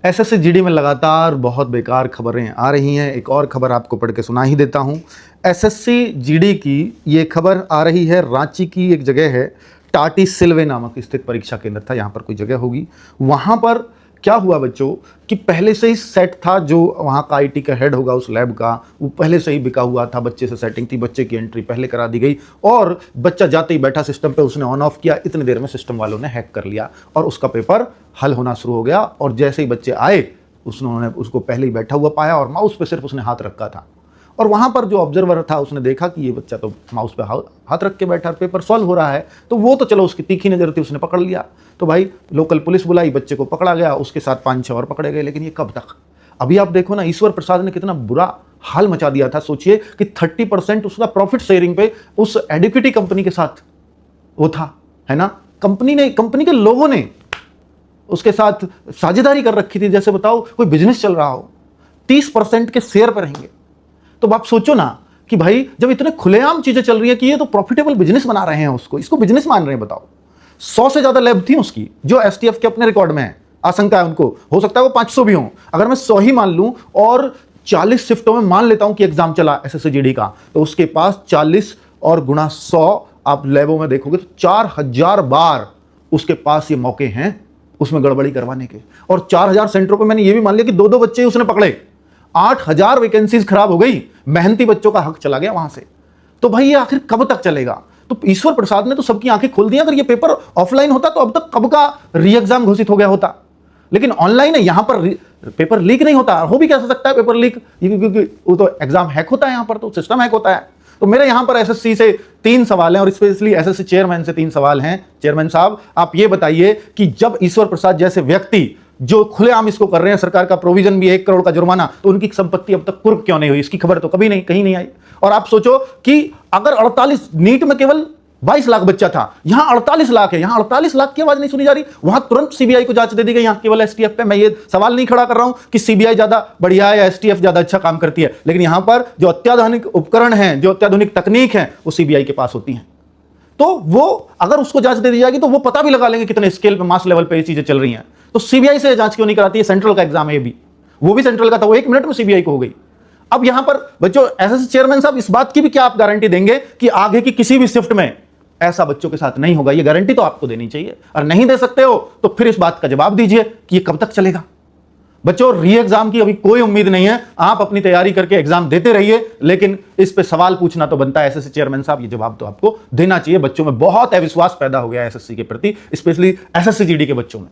SSC GD में लगातार बहुत बेकार खबरें आ रही हैं। एक और खबर आपको पढ़ के सुना ही देता हूं। एसएससी जीडी की ये खबर आ रही है, रांची की एक जगह है टाटी सिल्वे नामक स्थित परीक्षा केंद्र था, यहाँ पर कोई जगह होगी। वहाँ पर क्या हुआ बच्चों कि पहले से ही सेट था, जो वहाँ का आईटी का हेड होगा उस लैब का, वो पहले से ही बिका हुआ था, बच्चे से सेटिंग थी, बच्चे की एंट्री पहले करा दी गई और बच्चा जाते ही बैठा सिस्टम पे, उसने ऑन ऑफ किया, इतनी देर में सिस्टम वालों ने हैक कर लिया और उसका पेपर हल होना शुरू हो गया। और जैसे ही बच्चे आए उन्होंने उसको पहले ही बैठा हुआ पाया और माउस पे सिर्फ उसने हाथ रखा था और वहाँ पर जो ऑब्जर्वर था उसने देखा कि ये बच्चा तो माउस पे हाथ रख के बैठा, पेपर सॉल्व हो रहा है, तो वो तो चलो उसकी तीखी नज़र थी, उसने पकड़ लिया। तो भाई लोकल पुलिस बुलाई, बच्चे को पकड़ा गया, उसके साथ 5-6 और पकड़े गए। लेकिन ये कब तक? अभी आप देखो ना, ईश्वर प्रसाद ने कितना बुरा हाल मचा दिया था। सोचिए कि 30% उसका प्रॉफिट शेयरिंग पे उस एडिक्विटी कंपनी के साथ वो था, है ना। कंपनी के लोगों ने उसके साथ साझेदारी कर रखी थी, जैसे बताओ कोई बिजनेस चल रहा हो। 30% के शेयर पर रहेंगे। तो आप सोचो ना कि भाई जब इतने खुलेआम चीजें चल रही है कि ये तो प्रॉफिटेबल बिजनेस बना रहे हैं, इसको बिजनेस मान रहे हैं। बताओ 100 से ज्यादा लैब थी उसकी, जो एसटीएफ के अपने रिकॉर्ड में है। आशंका है उनको, हो सकता है वो 500 भी हो। अगर मैं 100 ही मान लूं और 40 शिफ्टों में मान लेता हूं कि एग्जाम चला एसएससी जीडी का, तो उसके पास 40 और गुणा 100 आप लैबों में देखोगे तो 4000 बार उसके पास ये मौके हैं उसमें गड़बड़ी करवाने के। और 4000 सेंटरों पर मैंने ये भी मान लिया कि 2-2 बच्चे उसने पकड़े, 8000 वैकेंसीज खराब हो गई, मेहनती बच्चों का हक चला गया वहां से। तो भाई ये आखिर कब तक चलेगा? तो ईश्वर प्रसाद ने तो सबकी आंखें खोल दी। अगर ये पेपर ऑफलाइन होता तो अब तक कब का री एग्जाम घोषित हो गया होता, लेकिन ऑनलाइन है, यहां पर पेपर लीक नहीं होता। हो भी कैसे सकता है पेपर लीक, क्योंकि वो तो एग्जाम हैक होता है, यहां पर तो सिस्टम हैक होता है। तो मेरे यहां पर एसएससी से 3 सवाल हैं और स्पेशली एसएससी चेयरमैन से 3 सवाल हैं। चेयरमैन साहब, आप ये बताइए कि जब ईश्वर प्रसाद जैसे व्यक्ति जो खुलेआम इसको कर रहे हैं, सरकार का प्रोविजन भी 1 करोड़ का जुर्माना, तो उनकी संपत्ति अब तक कुर्क क्यों नहीं हुई? इसकी खबर तो कभी नहीं, कहीं नहीं आई। और आप सोचो कि अगर 48 नीट में केवल 22 लाख बच्चा था, यहां 48 लाख है, यहां 48 लाख की आवाज नहीं सुनी जा रही। वहां तुरंत सीबीआई को जांच दे दी गई, यहां केवल एसटीएफ पे। मैं ये सवाल नहीं खड़ा कर रहा हूं कि सीबीआई ज्यादा बढ़िया है या एसटीएफ ज्यादा अच्छा काम करती है, लेकिन यहां पर जो अत्याधुनिक उपकरण है, जो अत्याधुनिक तकनीक है, वो सीबीआई के पास होती है। तो वो अगर उसको जांच दे दी जाएगी तो वो पता भी लगा लेंगे कितने स्केल पे, मास लेवल पे ये चीजें चल रही हैं। तो सीबीआई से जांच क्यों नहीं कराती है? सेंट्रल का एग्जाम है, ये भी वो भी सेंट्रल का था, वो 1 मिनट में सीबीआई को हो गई। अब यहां पर बच्चों एसएससी चेयरमैन साहब, इस बात की भी क्या आप गारंटी देंगे कि आगे की किसी भी शिफ्ट में ऐसा बच्चों के साथ नहीं होगा? ये गारंटी तो आपको देनी चाहिए, और नहीं दे सकते हो तो फिर इस बात का जवाब दीजिए कि ये कब तक चलेगा। बच्चों री एग्जाम की अभी कोई उम्मीद नहीं है, आप अपनी तैयारी करके एग्जाम देते रहिए, लेकिन इस पे सवाल पूछना तो बनता है एसएससी चेयरमैन साहब, ये जवाब तो आपको देना चाहिए। बच्चों में बहुत अविश्वास पैदा हो गया है एसएससी के प्रति, स्पेशली एसएससी जीडी के बच्चों में।